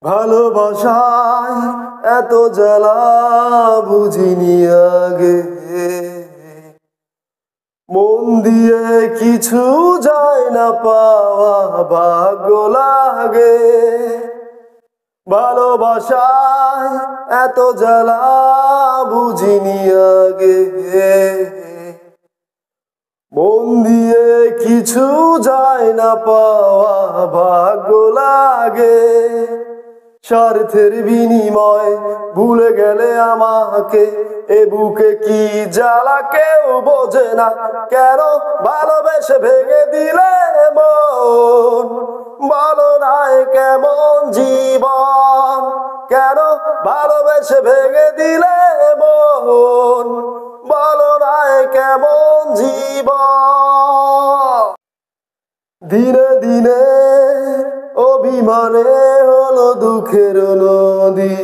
ভালোবাসায় এত জ্বালা বুঝিনি আগে, মন দিয়ে কিছু যায় না পাওয়া ভাগ্য লাগে। ভালোবাসায় এত জ্বালা বুঝিনি আগে, মন দিয়ে কিছু যায় না পাওয়া ভাগ্য লাগে। স্বার্থের বিনিময় ভুলে গেলে আমাকে, এ বুকে কি জ্বালা কেউ বোঝে না। কেন ভালোবেসে ভেঙে দিলে মন, বলো না এ কেমন জীবন। কেন ভালোবেসে ভেঙে দিলে মন, বলো না এ কেমন জীবন। দিনে দিনে অভিমানে হলো দুঃখের নদী,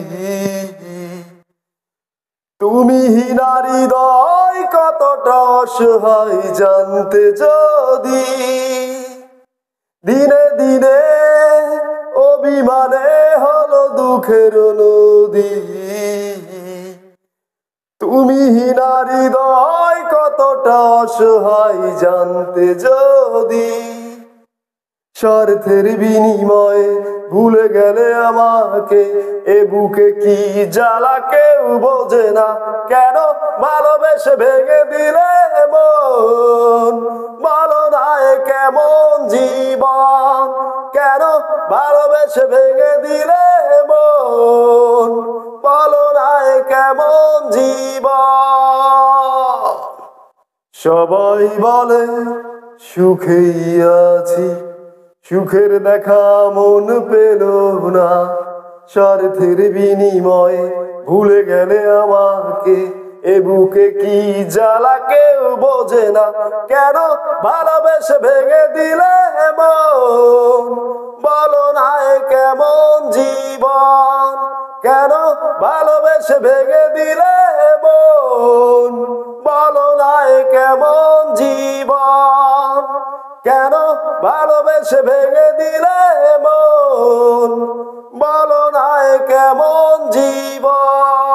তুমি নারী হৃদয় কতটা অসহায় জানতে যদি। দিনে দিনে অভিমানে হলো দুঃখের নদী, তুমি নারী হৃদয় কতটা অসহায় জানতে যদি। স্বার্থের বিনিময়ে ভুলে গেলে আমাকে, এ বুকে কি জ্বালা কেউ বোঝে না। কেন ভালোবেসে ভেঙে দিলে মন, বলো না এ কেমন জীবন। কেন ভালোবেসে ভেঙে দিলে মন, বলো না এ কেমন জীবন। সবাই বলে সুখেই আছি, সুখের দেখা মন পেল না। স্বার্থের বিনিময়ে ভুলে গেলে আমাকে, এ বুকে কি জ্বালা কেউ বোঝে না। কেন ভালোবেসে ভেঙে দিলে মন, বলো না এ কেমন জীবন। কেন ভালোবেসে ভেঙে দিলে মন, বলো না এ কেমন জীবন। কেন ভালোবেসে ভেঙে দিলে মন, বলো না এ কেমন জীবন।